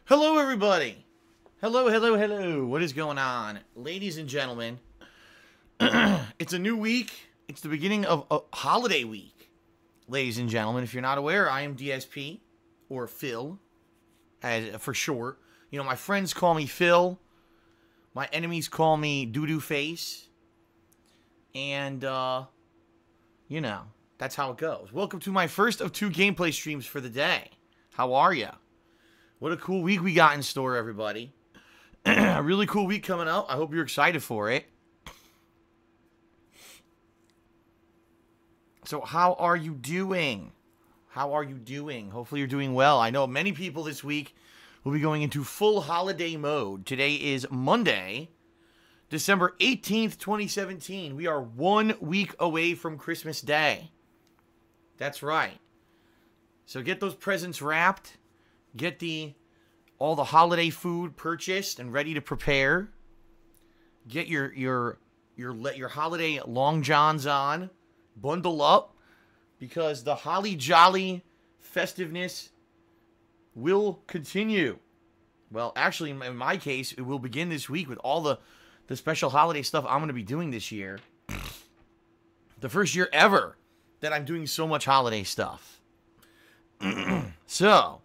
Hello, everybody. Hello, hello, hello. What is going on? Ladies and gentlemen, it's a new week. It's the beginning of a holiday week. Ladies and gentlemen, if you're not aware, I am DSP, or Phil, for short. You know, my friends call me Phil. My enemies call me Doo-Doo Face. And, you know, that's how it goes. Welcome to my first of 2 gameplay streams for the day. How are ya? What a cool week we got in store, everybody. A really cool week coming up. I hope you're excited for it. So how are you doing? How are you doing? Hopefully you're doing well. I know many people this week will be going into full holiday mode. Today is Monday, December 18th, 2017. We are 1 week away from Christmas Day. That's right. So get those presents wrapped. Get all the holiday food purchased and ready to prepare. Get your holiday long johns on. Bundle up, because the holly jolly festiveness will continue. Well, actually, in my case, it will begin this week with all the special holiday stuff I'm going to be doing this year. The first year ever that I'm doing so much holiday stuff. So,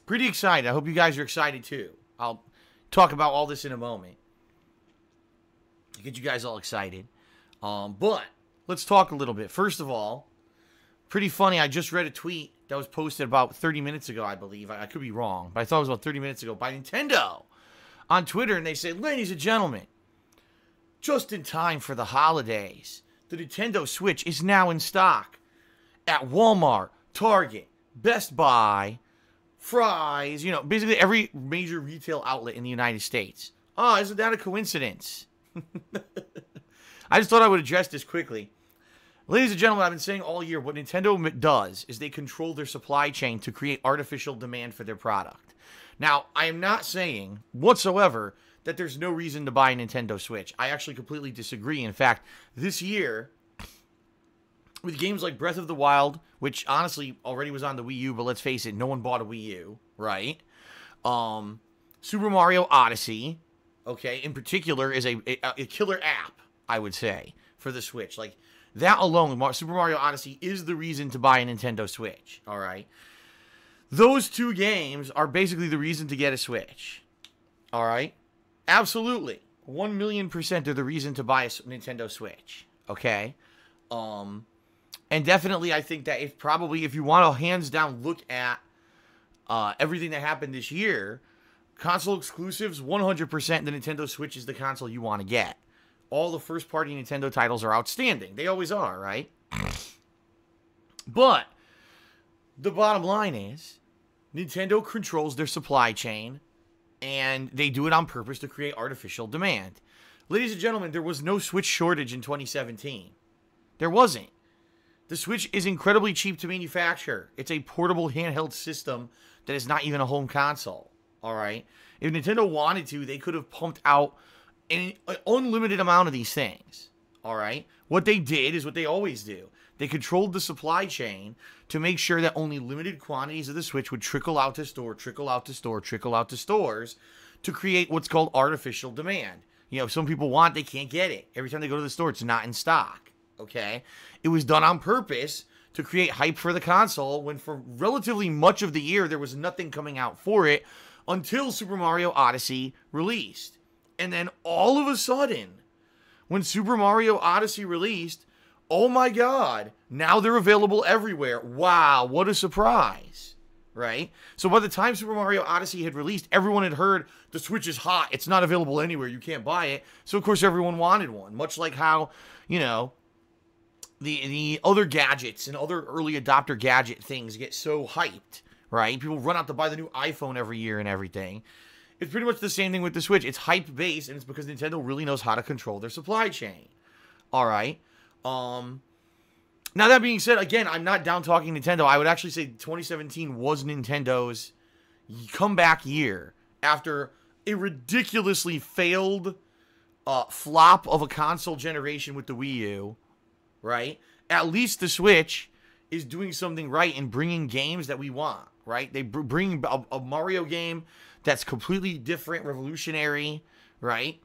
pretty excited. I hope you guys are excited too. I'll talk about all this in a moment to get you guys all excited. But let's talk a little bit. First of all, pretty funny. I just read a tweet that was posted about 30 minutes ago, I believe. I could be wrong, but I thought it was about 30 minutes ago by Nintendo on Twitter. And they said, ladies and gentlemen, just in time for the holidays, the Nintendo Switch is now in stock at Walmart, Target, Best Buy, Fry's, you know, basically every major retail outlet in the United States. Oh, isn't that a coincidence? I just thought I would address this quickly. Ladies and gentlemen, I've been saying all year, what Nintendo does is they control their supply chain to create artificial demand for their product. Now, I am not saying whatsoever that there's no reason to buy a Nintendo Switch. I actually completely disagree. In fact, this year, with games like Breath of the Wild, which honestly already was on the Wii U, but let's face it, no one bought a Wii U, right? Super Mario Odyssey, okay, in particular, is a killer app, I would say, for the Switch. Like, that alone, Super Mario Odyssey is the reason to buy a Nintendo Switch, all right? Those 2 games are basically the reason to get a Switch, all right? Absolutely. 1,000,000% they're the reason to buy a Nintendo Switch, okay? And definitely, I think that if you want to hands down look at everything that happened this year, console exclusives, 100% the Nintendo Switch is the console you want to get. All the first-party Nintendo titles are outstanding. They always are, right? But the bottom line is, Nintendo controls their supply chain, and they do it on purpose to create artificial demand. Ladies and gentlemen, there was no Switch shortage in 2017. There wasn't. The Switch is incredibly cheap to manufacture. It's a portable handheld system that is not even a home console. All right? If Nintendo wanted to, they could have pumped out an unlimited amount of these things. All right? What they did is what they always do. They controlled the supply chain to make sure that only limited quantities of the Switch would trickle out to store, trickle out to store, trickle out to stores to create what's called artificial demand. You know, if some people want, they can't get it. Every time they go to the store, it's not in stock. Okay? It was done on purpose to create hype for the console when for relatively much of the year there was nothing coming out for it until Super Mario Odyssey released. And then all of a sudden, when Super Mario Odyssey released, oh my god, now they're available everywhere. Wow, what a surprise. Right? So by the time Super Mario Odyssey had released, everyone had heard the Switch is hot. It's not available anywhere. You can't buy it. So of course everyone wanted one. Much like how, you know, the other gadgets and other early adopter gadget things get so hyped, right? People run out to buy the new iPhone every year and everything. It's pretty much the same thing with the Switch. It's hype-based, and it's because Nintendo really knows how to control their supply chain. All right? Now, that being said, again, I'm not down-talking Nintendo. I would actually say 2017 was Nintendo's comeback year after a ridiculously failed flop of a console generation with the Wii U, right? At least the Switch is doing something right and bringing games that we want, right? They bring a Mario game that's completely different, revolutionary, right?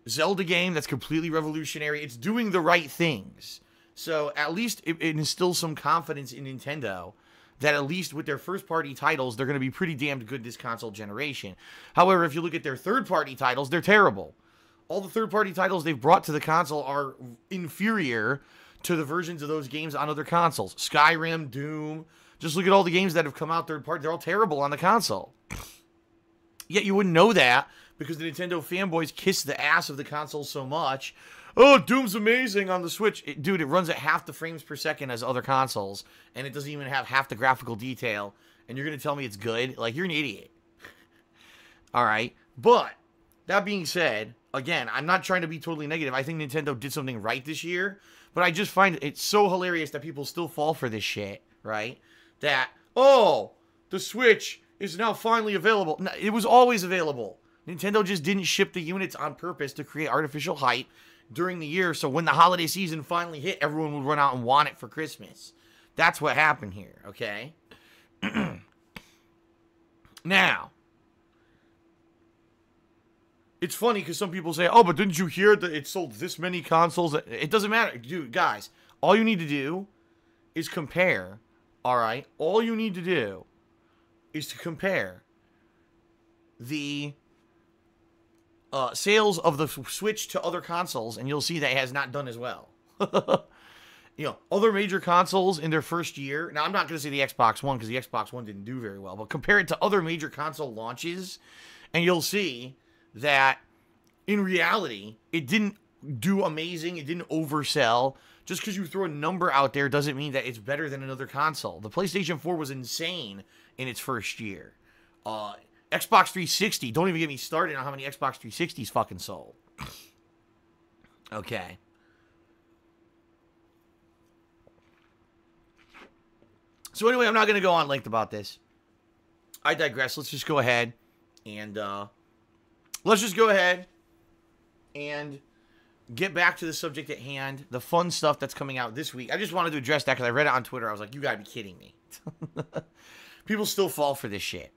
Zelda game that's completely revolutionary. It's doing the right things. So at least it instills some confidence in Nintendo that at least with their first-party titles, they're going to be pretty damned good this console generation. However, if you look at their third-party titles, they're terrible. All the third-party titles they've brought to the console are inferior to the versions of those games on other consoles. Skyrim, Doom, just look at all the games that have come out third-party. They're all terrible on the console. Yet you wouldn't know that because the Nintendo fanboys kiss the ass of the console so much. Oh, Doom's amazing on the Switch. Dude, it runs at half the frames per second as other consoles, and it doesn't even have half the graphical detail, and you're going to tell me it's good? Like, you're an idiot. All right? But, that being said, again, I'm not trying to be totally negative. I think Nintendo did something right this year, but I just find it so hilarious that people still fall for this shit, right? That, oh, the Switch is now finally available. No, it was always available. Nintendo just didn't ship the units on purpose to create artificial hype during the year, so when the holiday season finally hit, everyone would run out and want it for Christmas. That's what happened here, okay? Now, it's funny because some people say, oh, but didn't you hear that it sold this many consoles? It doesn't matter. Dude, guys, all you need to do is compare, all right? All you need to do is to compare the sales of the Switch to other consoles, and you'll see that it has not done as well. You know, other major consoles in their first year. Now, I'm not going to say the Xbox One because the Xbox One didn't do very well, but compare it to other major console launches, and you'll see that in reality, it didn't do amazing. It didn't oversell. Just because you throw a number out there doesn't mean that it's better than another console. The PlayStation 4 was insane in its first year. Xbox 360, don't even get me started on how many Xbox 360s fucking sold. Okay. So anyway, I'm not going to go on length about this. I digress. Let's just go ahead and get back to the subject at hand, the fun stuff that's coming out this week. I just wanted to address that because I read it on Twitter. I was like, you got to be kidding me. People still fall for this shit.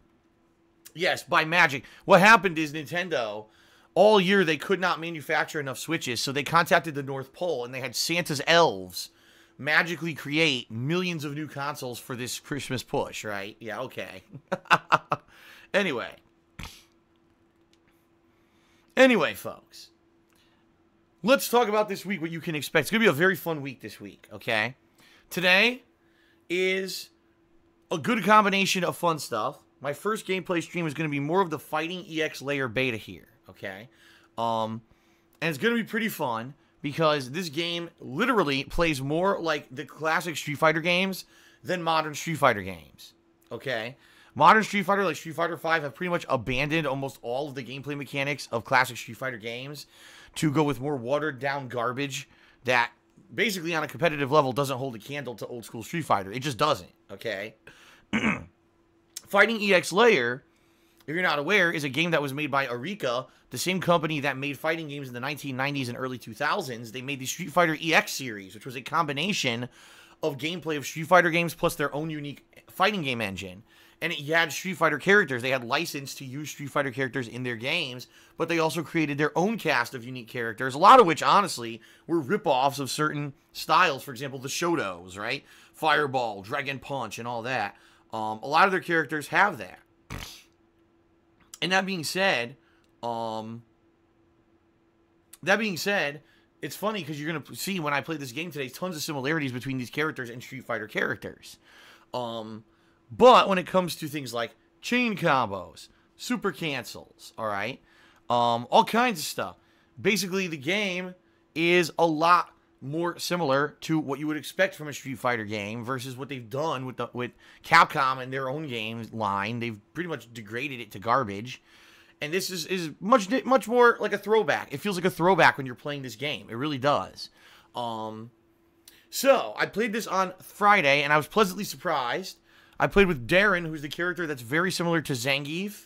Yes, by magic. What happened is Nintendo, all year they could not manufacture enough Switches, so they contacted the North Pole, and they had Santa's elves magically create millions of new consoles for this Christmas push, right? Yeah, okay. Anyway, folks. Let's talk about this week, what you can expect. It's going to be a very fun week this week, okay? Today is a good combination of fun stuff. My first gameplay stream is going to be more of the Fighting EX Layer beta here, okay? And it's going to be pretty fun because this game literally plays more like the classic Street Fighter games than modern Street Fighter games, okay? Modern Street Fighter, like Street Fighter V, have pretty much abandoned almost all of the gameplay mechanics of classic Street Fighter games to go with more watered-down garbage that basically on a competitive level doesn't hold a candle to old-school Street Fighter. It just doesn't, okay? Fighting EX Layer, if you're not aware, is a game that was made by Arika, the same company that made fighting games in the 1990s and early 2000s. They made the Street Fighter EX series, which was a combination of gameplay of Street Fighter games plus their own unique fighting game engine. And it had Street Fighter characters. They had license to use Street Fighter characters in their games, but they also created their own cast of unique characters, a lot of which, honestly, were rip-offs of certain styles. For example, the SHOUTOUTS, right? Fireball, Dragon Punch, and all that. A lot of their characters have that. And that being said, it's funny because you're going to see when I play this game today, tons of similarities between these characters and Street Fighter characters. But when it comes to things like chain combos, super cancels, all right, all kinds of stuff. Basically, the game is a lot more similar to what you would expect from a Street Fighter game versus what they've done with Capcom and their own game line. They've pretty much degraded it to garbage. And this is much more like a throwback. It feels like a throwback when you're playing this game. It really does. So, I played this on Friday, and I was pleasantly surprised. I played with Darren, who's the character that's very similar to Zangief.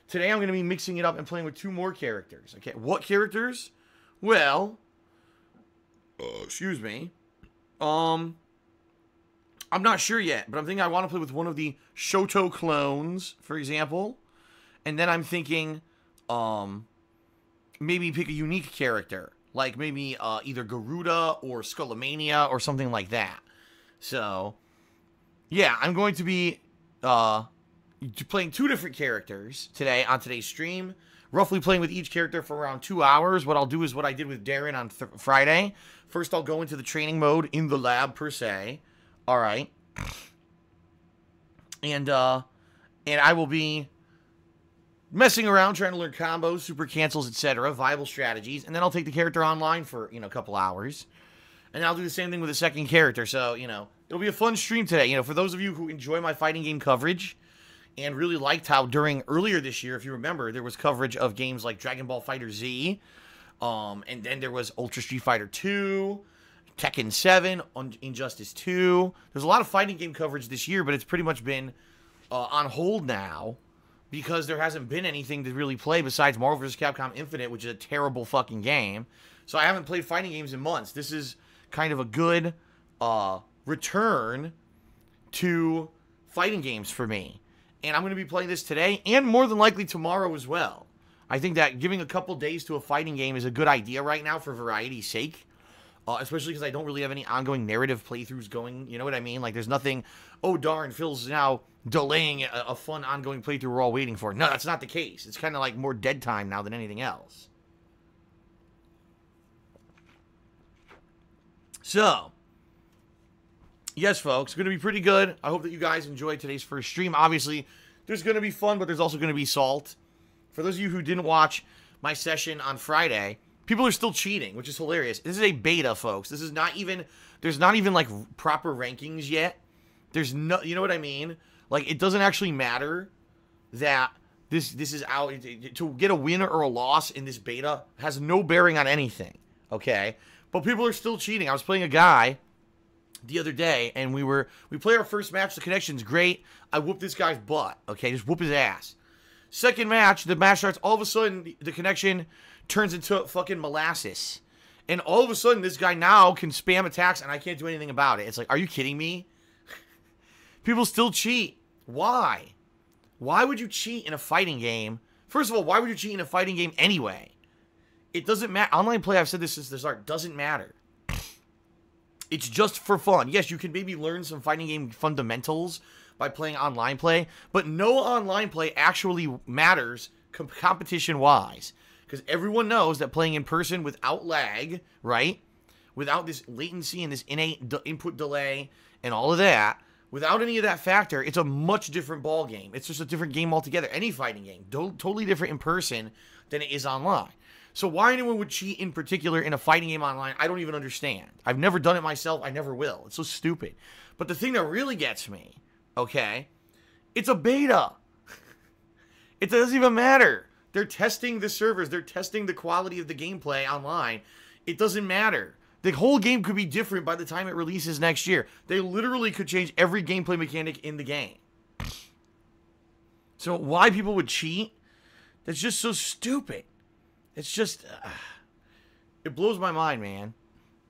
Today, I'm going to be mixing it up and playing with two more characters. Okay, what characters? Well, excuse me. I'm I'm not sure yet, but I'm thinking I want to play with one of the Shoto clones, for example. And then I'm thinking, maybe pick a unique character. Like maybe either Garuda or Skullomania or something like that. So, yeah, I'm going to be playing 2 different characters today on today's stream. Roughly playing with each character for around 2 hours. What I'll do is what I did with Darren on Friday. First, I'll go into the training mode in the lab, per se. All right. And I will be messing around, trying to learn combos, super cancels, etc., viable strategies. And then I'll take the character online for, a couple hours. And I'll do the same thing with the second character. So, it'll be a fun stream today. For those of you who enjoy my fighting game coverage and really liked how earlier this year, if you remember, there was coverage of games like Dragon Ball Fighter Z, and then there was Ultra Street Fighter 2, Tekken 7, Injustice 2. There's a lot of fighting game coverage this year, but it's pretty much been on hold now because there hasn't been anything to really play besides Marvel vs. Capcom Infinite, which is a terrible fucking game. So I haven't played fighting games in months. This is kind of a good return to fighting games for me. And I'm going to be playing this today and more than likely tomorrow as well. I think that giving a couple days to a fighting game is a good idea right now for variety's sake. Especially because I don't really have any ongoing narrative playthroughs going. You know what I mean? Like, there's nothing, oh, darn, Phil's now delaying a fun ongoing playthrough we're all waiting for. No, that's not the case. It's kind of like more dead time now than anything else. So, yes, folks, it's going to be pretty good. I hope that you guys enjoyed today's first stream. Obviously, there's going to be fun, but there's also going to be salt. For those of you who didn't watch my session on Friday, people are still cheating, which is hilarious. This is a beta, folks. This is not even, there's not even, like, proper rankings yet. There's no, you know what I mean? Like, it doesn't actually matter that this is out. To get a win or a loss in this beta has no bearing on anything, okay? But people are still cheating. I was playing a guy the other day, and we played our first match. The connection's great. I whooped this guy's butt, okay? Just whoop his ass. Second match, the match starts. All of a sudden, the connection turns into fucking molasses. And all of a sudden, this guy now can spam attacks, and I can't do anything about it. It's like, are you kidding me? People still cheat. Why? Why would you cheat in a fighting game? First of all, why would you cheat in a fighting game anyway? It doesn't matter. Online play, I've said this since the start, doesn't matter. It's just for fun. Yes, you can maybe learn some fighting game fundamentals by playing online play, but no online play actually matters competition-wise. Because everyone knows that playing in person without lag, right? Without this latency and this innate input delay and all of that, without any of that factor, it's a much different ball game. It's just a different game altogether. Any fighting game, totally different in person than it is online. So why anyone would cheat in particular in a fighting game online, I don't even understand. I've never done it myself. I never will. It's so stupid. But the thing that really gets me, okay, it's a beta. It doesn't even matter. They're testing the servers. They're testing the quality of the gameplay online. It doesn't matter. The whole game could be different by the time it releases next year. They literally could change every gameplay mechanic in the game. So why people would cheat? That's just so stupid. It's just, it blows my mind, man.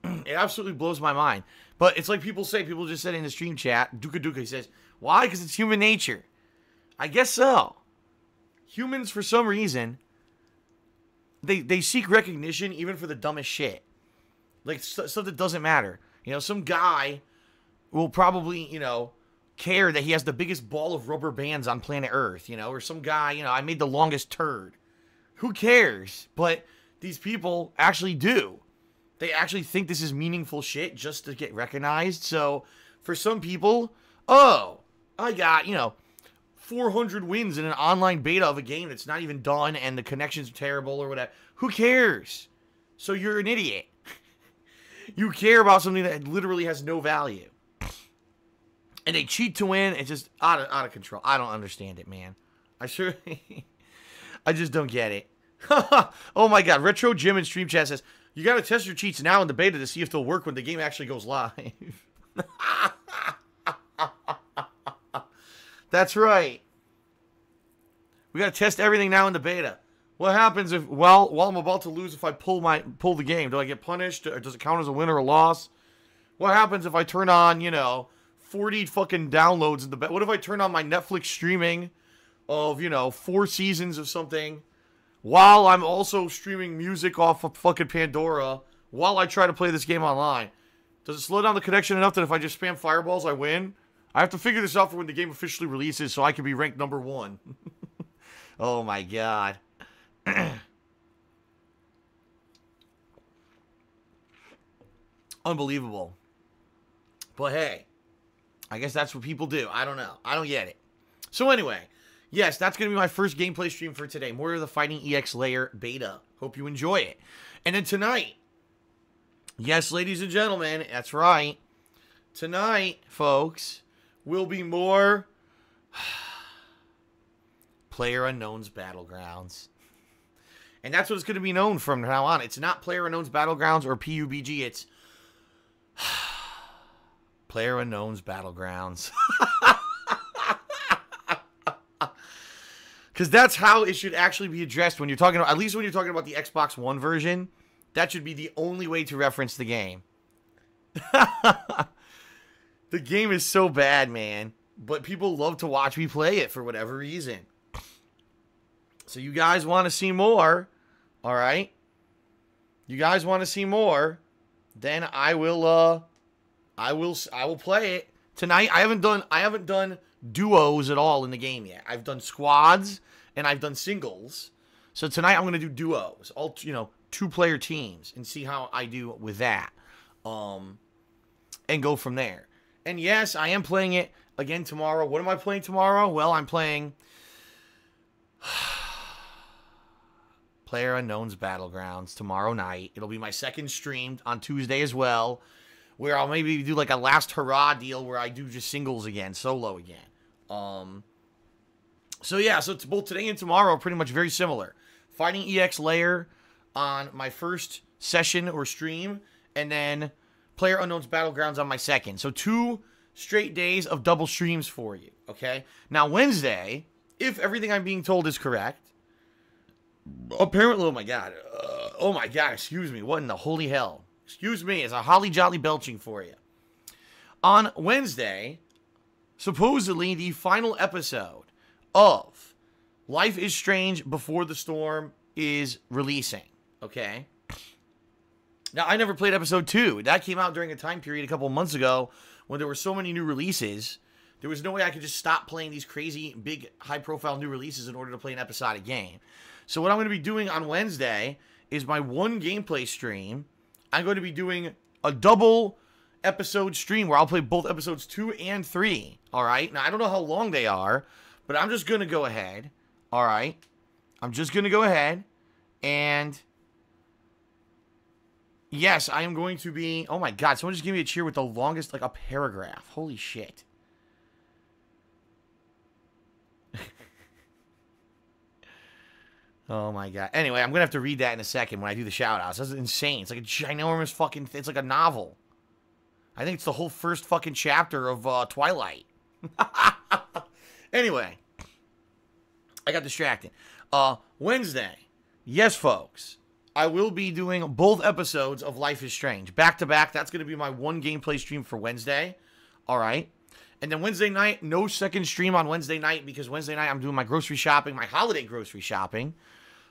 It absolutely blows my mind. But it's like people say, people just said in the stream chat, Duka Duka, he says, why? Because it's human nature. I guess so. Humans, for some reason, they seek recognition even for the dumbest shit. Like, stuff that doesn't matter. You know, some guy will probably, you know, care that he has the biggest ball of rubber bands on planet Earth, you know, or some guy, you know, I made the longest turd. Who cares? But these people actually do. They actually think this is meaningful shit just to get recognized. So, for some people, oh, I got, you know, 400 wins in an online beta of a game that's not even done and the connection's terrible or whatever. Who cares? So you're an idiot. You care about something that literally has no value. And they cheat to win. It's just out of control. I don't understand it, man. I just don't get it. Oh my god. Retro Jim in Stream Chat says, you got to test your cheats now in the beta to see if they'll work when the game actually goes live. That's right. We got to test everything now in the beta. What happens if, while I'm about to lose, if I pull the game? Do I get punished? Or does it count as a win or a loss? What happens if I turn on, you know, 40 fucking downloads in the back. What if I turn on my Netflix streaming of, 4 seasons of something while I'm also streaming music off of fucking Pandora while I try to play this game online? Does it slow down the connection enough that if I just spam fireballs, I win? I have to figure this out for when the game officially releases so I can be ranked number 1. Oh my god. Unbelievable. But hey, I guess that's what people do. I don't know. I don't get it. So anyway, yes, that's going to be my first gameplay stream for today. More of the Fighting EX Layer beta. Hope you enjoy it. And then tonight, yes, ladies and gentlemen, that's right. Tonight, folks, will be more PlayerUnknown's Battlegrounds. And that's what it's going to be known from now on. It's not PlayerUnknown's Battlegrounds or PUBG. It's PlayerUnknown's Battlegrounds. Because that's how it should actually be addressed when you're talking about, at least when you're talking about the Xbox One version. That should be the only way to reference the game. The game is so bad, man. But people love to watch me play it for whatever reason. So you guys want to see more, all right? You guys want to see more, then I will play it tonight. I haven't done duos at all in the game yet. I've done squads and I've done singles. So tonight I'm going to do duos, all 2-player teams, and see how I do with that. And go from there. And yes, I am playing it again tomorrow. What am I playing tomorrow? Well, I'm playing PlayerUnknown's Battlegrounds tomorrow night. It'll be my second stream on Tuesday as well, where I'll maybe do like a last hurrah deal where I do just singles again, solo again. So yeah, so it's both today and tomorrow are pretty much very similar. Fighting EX Layer on my first session or stream, and then PlayerUnknown's Battlegrounds on my second. So 2 straight days of double streams for you, okay? Now Wednesday, if everything I'm being told is correct, apparently, oh my god, excuse me, what in the holy hell? Excuse me, it's a holly jolly belching for you. On Wednesday, supposedly the final episode of Life is Strange Before the Storm is releasing, okay? Now, I never played episode 2. That came out during a time period a couple of months ago when there were so many new releases. There was no way I could just stop playing these crazy, big, high-profile new releases in order to play an episodic game. So what I'm going to be doing on Wednesday is my one gameplay stream. I'm going to be doing a double episode stream where I'll play both episodes 2 and 3. All right? Now, I don't know how long they are, but I'm just going to go ahead. All right? I'm just going to go ahead and... yes, I am going to be... oh my god, someone just gave me a cheer with the longest, like, a paragraph. Holy shit. Oh my god. Anyway, I'm going to have to read that in a second when I do the shoutouts. That's insane. It's like a ginormous fucking... it's like a novel. I think it's the whole first fucking chapter of Twilight. Anyway. I got distracted. Wednesday. Yes, folks. I will be doing both episodes of Life is Strange. Back to back. That's going to be my one gameplay stream for Wednesday. Alright. And then Wednesday night, no second stream on Wednesday night because Wednesday night I'm doing my grocery shopping, my holiday grocery shopping.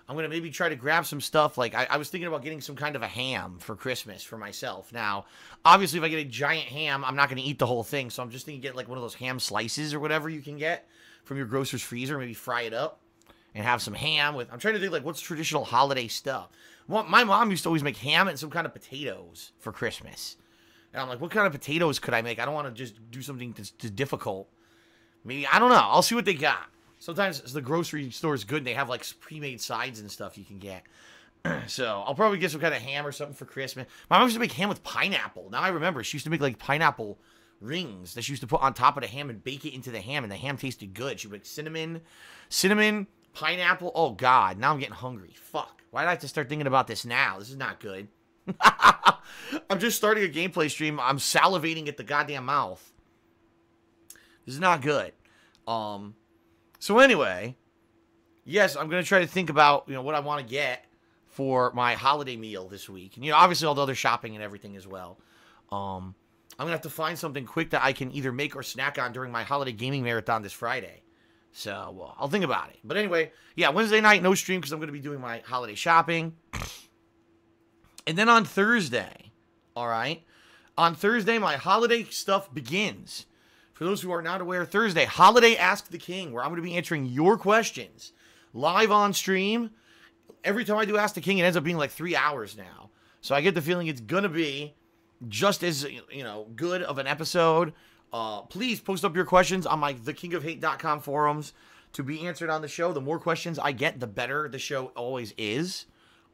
I'm going to maybe try to grab some stuff. Like, I was thinking about getting some kind of a ham for Christmas for myself. Now, obviously, if I get a giant ham, I'm not going to eat the whole thing. So I'm just thinking get, like, one of those ham slices or whatever you can get from your grocer's freezer. Maybe fry it up and have some ham with... I'm trying to think, like, what's traditional holiday stuff. Well, my mom used to always make ham and some kind of potatoes for Christmas. And I'm like, what kind of potatoes could I make? I don't want to just do something that's difficult. Maybe, I don't know. I'll see what they got. Sometimes the grocery store is good and they have like pre-made sides and stuff you can get. So I'll probably get some kind of ham or something for Christmas. My mom used to make ham with pineapple. Now I remember she used to make like pineapple rings that she used to put on top of the ham and bake it into the ham, and the ham tasted good. She would make cinnamon, pineapple. Oh god, now I'm getting hungry. Fuck. Why did I have to start thinking about this now? This is not good. I'm just starting a gameplay stream. I'm salivating at the goddamn mouth. This is not good. So anyway, yes, I'm going to try to think about, what I want to get for my holiday meal this week. And, obviously all the other shopping and everything as well. I'm going to have to find something quick that I can either make or snack on during my holiday gaming marathon this Friday. So, well, I'll think about it. But anyway, yeah, Wednesday night, no stream because I'm going to be doing my holiday shopping. And then on Thursday, all right, on Thursday, my holiday stuff begins. For those who are not aware, Thursday, Holiday Ask the King, where I'm going to be answering your questions live on stream. Every time I do Ask the King, it ends up being like 3 hours now. So I get the feeling it's going to be just as, good of an episode. Please post up your questions on my thekingofhate.com forums to be answered on the show. The more questions I get, the better the show always is.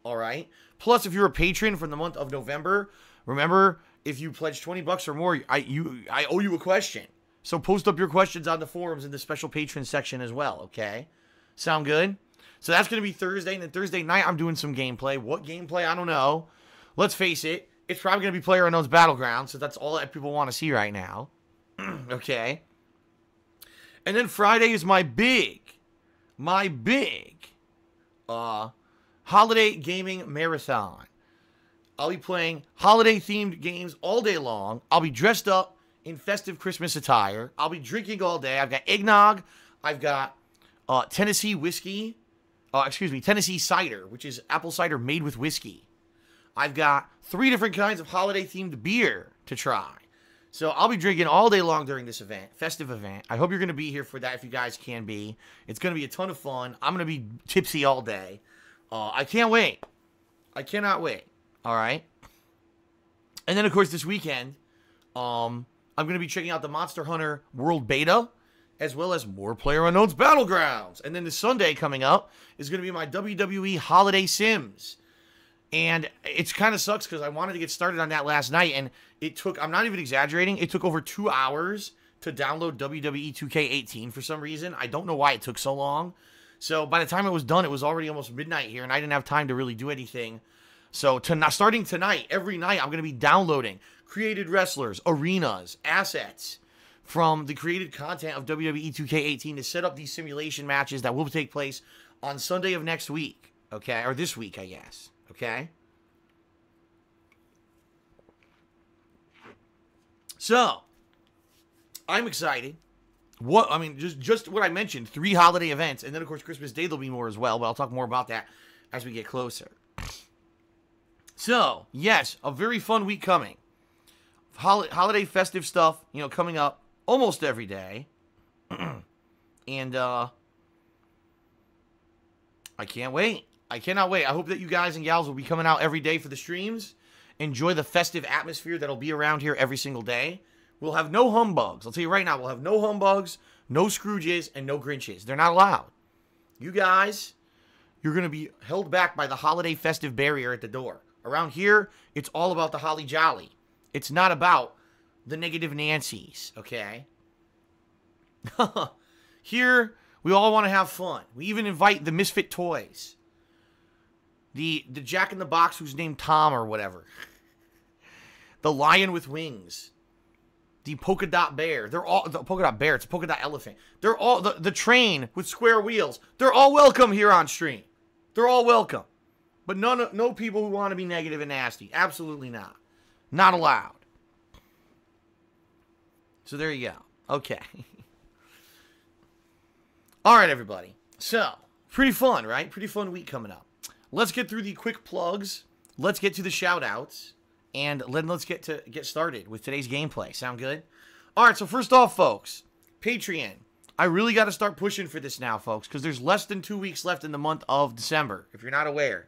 All right. Plus, if you're a patron from the month of November, remember, if you pledge $20 or more, I owe you a question. So post up your questions on the forums in the special patron section as well. Okay. Sound good? So that's going to be Thursday. And then Thursday night, I'm doing some gameplay. What gameplay? I don't know. Let's face it. It's probably going to be PlayerUnknown's Battlegrounds. So that's all that people want to see right now. Okay. And then Friday is my big holiday gaming marathon. I'll be playing holiday-themed games all day long. I'll be dressed up in festive Christmas attire. I'll be drinking all day. I've got eggnog. I've got Tennessee whiskey. Tennessee cider, which is apple cider made with whiskey. I've got 3 different kinds of holiday-themed beer to try. So I'll be drinking all day long during this event, festive event. I hope you're going to be here for that if you guys can be. It's going to be a ton of fun. I'm going to be tipsy all day. I can't wait. I cannot wait. All right. And then, of course, this weekend, I'm going to be checking out the Monster Hunter World Beta, as well as more PlayerUnknown's Battlegrounds. And then the Sunday coming up is going to be my WWE Holiday Sims. And it kind of sucks because I wanted to get started on that last night, and it took, I'm not even exaggerating, it took over 2 hours to download WWE 2K18 for some reason. I don't know why it took so long. So by the time it was done, it was already almost midnight here, and I didn't have time to really do anything. So starting tonight, every night, I'm going to be downloading created wrestlers, arenas, assets from the created content of WWE 2K18 to set up these simulation matches that will take place on Sunday of next week. Okay? Or this week, I guess. Okay? So, I'm excited. Just what I mentioned, 3 holiday events, and then, of course, Christmas Day there'll be more as well, but I'll talk more about that as we get closer. So, yes, a very fun week coming. Holiday festive stuff, coming up almost every day. And, I can't wait. I cannot wait. I hope that you guys and gals will be coming out every day for the streams. Enjoy the festive atmosphere that'll be around here every single day. We'll have no humbugs. I'll tell you right now, we'll have no humbugs, no Scrooges, and no Grinches. They're not allowed. You guys, you're going to be held back by the holiday festive barrier at the door. Around here, it's all about the holly jolly. It's not about the negative Nancys, okay? Here, we all want to have fun. We even invite the misfit toys. The Jack-in-the-Box who's named Tom or whatever. The lion with wings. The polka dot bear. They're all the polka dot bear. It's a polka dot elephant. They're all the train with square wheels. They're all welcome here on stream. They're all welcome. But no people who want to be negative and nasty. Absolutely not. Not allowed. So there you go. Okay. All right, everybody. So, pretty fun, right? Pretty fun week coming up. Let's get through the quick plugs. Let's get to the shout-outs. And then let's get started with today's gameplay. Sound good? All right, so first off, folks, Patreon. I really got to start pushing for this now, folks, because there's less than 2 weeks left in the month of December, if you're not aware.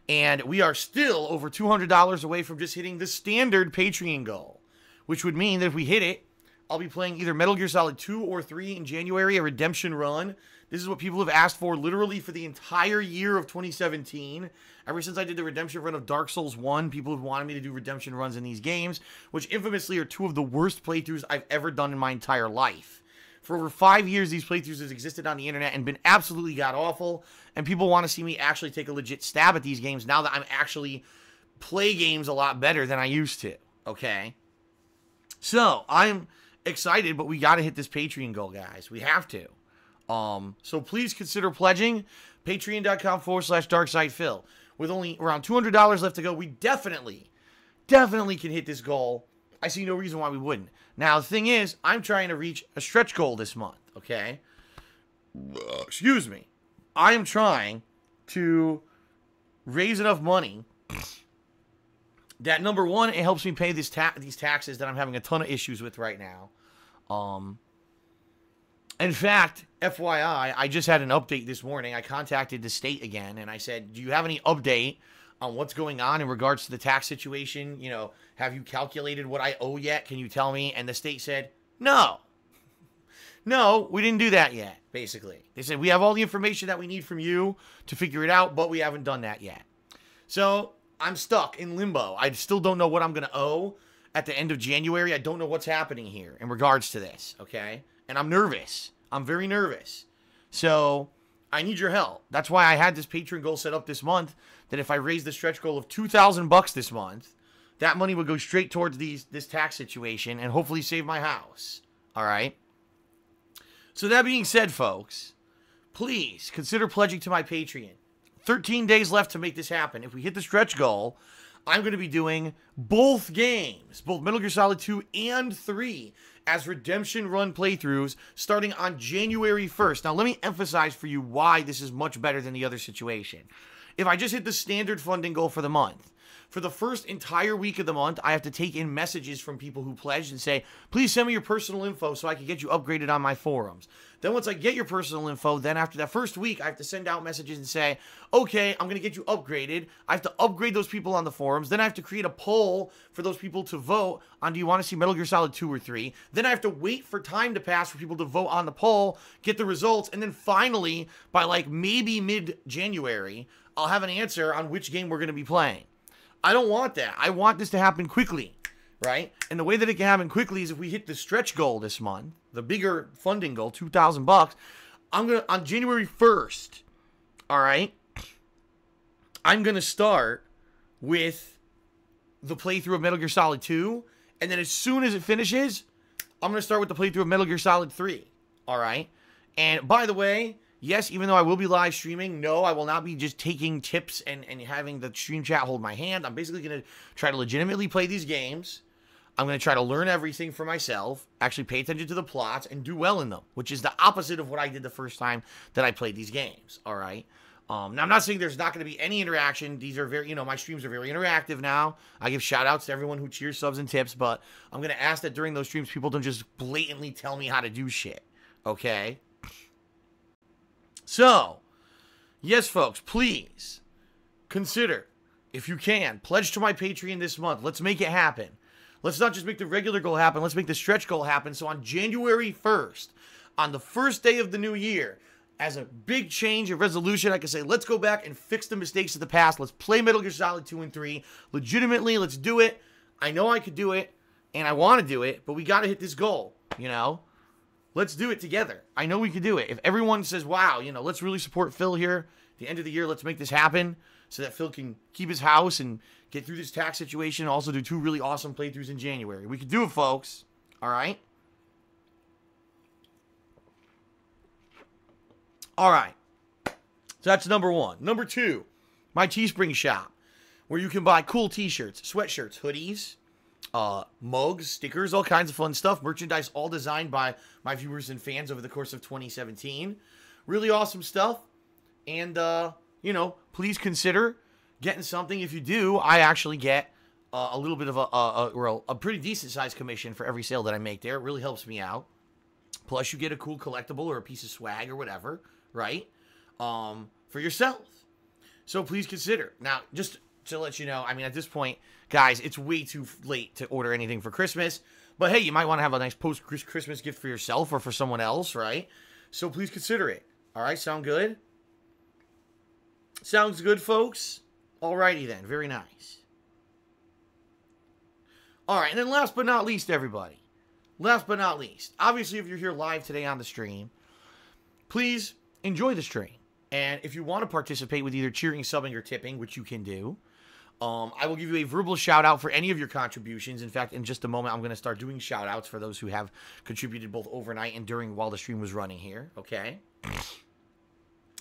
And we are still over $200 away from just hitting the standard Patreon goal, which would mean that if we hit it, I'll be playing either Metal Gear Solid 2 or 3 in January, a redemption run. This is what people have asked for literally for the entire year of 2017. Ever since I did the redemption run of Dark Souls 1, people have wanted me to do redemption runs in these games, which infamously are 2 of the worst playthroughs I've ever done in my entire life. For over 5 years, these playthroughs have existed on the internet and been absolutely god-awful, and people want to see me actually take a legit stab at these games now that I'm actually play games a lot better than I used to, okay? So, I'm excited, but we got to hit this Patreon goal, guys. We have to. So please consider pledging. Patreon.com/DarkSidePhil. With only around $200 left to go, we definitely can hit this goal. I see no reason why we wouldn't. Now, the thing is, I'm trying to reach a stretch goal this month, okay? Excuse me. I am trying to raise enough money that, number one, it helps me pay these taxes that I'm having a ton of issues with right now. In fact, FYI, I just had an update this morning. I contacted the state again, and I said, do you have any update on what's going on in regards to the tax situation? You know, have you calculated what I owe yet? Can you tell me? And the state said, no. No, we didn't do that yet, basically. They said, we have all the information that we need from you to figure it out, but we haven't done that yet. So I'm stuck in limbo. I still don't know what I'm going to owe at the end of January. I don't know what's happening here in regards to this, okay? And I'm nervous. I'm very nervous. So I need your help. That's why I had this Patreon goal set up this month, that if I raise the stretch goal of $2,000 this month, that money would go straight towards this tax situation and hopefully save my house. All right? So that being said, folks, please consider pledging to my Patreon. 13 days left to make this happen. If we hit the stretch goal, I'm going to be doing both games, both Metal Gear Solid 2 and 3, as redemption run playthroughs starting on January 1st. Now, let me emphasize for you why this is much better than the other situation. If I just hit the standard funding goal for the month, for the first entire week of the month, I have to take in messages from people who pledged and say, please send me your personal info so I can get you upgraded on my forums. Then once I get your personal info, then after that first week, I have to send out messages and say, okay, I'm going to get you upgraded. I have to upgrade those people on the forums. Then I have to create a poll for those people to vote on, do you want to see Metal Gear Solid 2 or 3? Then I have to wait for time to pass for people to vote on the poll, get the results, and then finally, by like maybe mid-January, I'll have an answer on which game we're going to be playing. I don't want that. I want this to happen quickly, right? And the way that it can happen quickly is if we hit the stretch goal this month, the bigger funding goal, $2,000, I'm going to, on January 1st, all right, I'm going to start with the playthrough of Metal Gear Solid 2, and then as soon as it finishes, I'm going to start with the playthrough of Metal Gear Solid 3, all right? And by the way, yes, even though I will be live streaming, no, I will not be just taking tips and having the stream chat hold my hand. I'm basically going to try to legitimately play these games. I'm going to try to learn everything for myself, actually pay attention to the plots, and do well in them, which is the opposite of what I did the first time that I played these games, all right? Now, I'm not saying there's not going to be any interaction. These are very, my streams are very interactive now. I give shout-outs to everyone who cheers, subs, and tips, but I'm going to ask that during those streams, people don't just blatantly tell me how to do shit, okay? So, yes, folks, please consider, if you can, pledge to my Patreon this month. Let's make it happen. Let's not just make the regular goal happen. Let's make the stretch goal happen. So on January 1st, on the first day of the new year, as a big change of resolution, I can say, let's go back and fix the mistakes of the past. Let's play Metal Gear Solid 2 and 3. Legitimately, let's do it. I know I could do it, and I want to do it, but we got to hit this goal, Let's do it together. I know we can do it. If everyone says, wow, let's really support Phil here. At the end of the year, let's make this happen so that Phil can keep his house and get through this tax situation and also do 2 really awesome playthroughs in January. We can do it, folks. All right? All right. So that's number 1. Number 2, my Teespring shop, where you can buy cool t-shirts, sweatshirts, hoodies, mugs, stickers, all kinds of fun stuff. Merchandise all designed by my viewers and fans over the course of 2017. Really awesome stuff. And, please consider getting something. If you do, I actually get a little bit of a pretty decent sized commission for every sale that I make there. It really helps me out. Plus, you get a cool collectible or a piece of swag or whatever, right? For yourself. So please consider. Now, just to let you know, at this point, guys, it's way too late to order anything for Christmas. But hey, you might want to have a nice post-Christmas gift for yourself or for someone else, right? So please consider it. All right, sound good? Sounds good, folks? Alrighty then, very nice. All right, and then last but not least, everybody. Last but not least, obviously, if you're here live today on the stream, please enjoy the stream. And if you want to participate with either cheering, subbing, or tipping, which you can do, I will give you a verbal shout out for any of your contributions. In fact, in just a moment, I'm going to start doing shout outs for those who have contributed both overnight and while the stream was running here. Okay.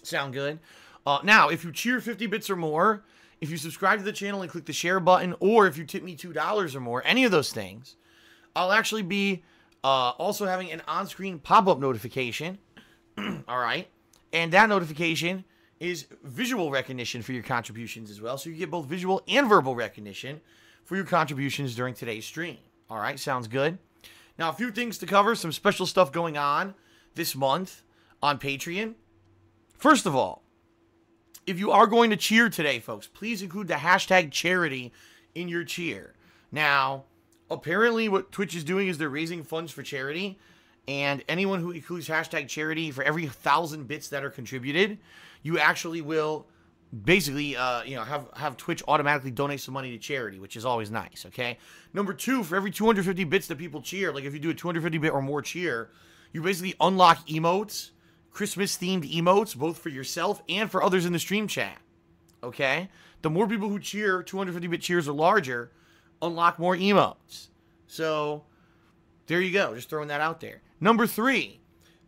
Sound good? Now, if you cheer 50 bits or more, if you subscribe to the channel and click the share button, or if you tip me $2 or more, any of those things, I'll actually be also having an on-screen pop-up notification. All right. And that notification is visual recognition for your contributions as well. So you get both visual and verbal recognition for your contributions during today's stream. All right. Sounds good. Now, a few things to cover. Some special stuff going on this month on Patreon. First of all, if you are going to cheer today, folks, please include the hashtag charity in your cheer. Now, apparently what Twitch is doing is they're raising funds for charity, and anyone who includes hashtag charity for every 1,000 bits that are contributed, you actually will basically, have Twitch automatically donate some money to charity, which is always nice, okay? Number two, for every 250 bits that people cheer, like if you do a 250 bit or more cheer, you basically unlock emotes, Christmas-themed emotes, both for yourself and for others in the stream chat, okay? The more people who cheer 250-bit cheers or larger unlock more emotes. So, there you go. Just throwing that out there. Number three,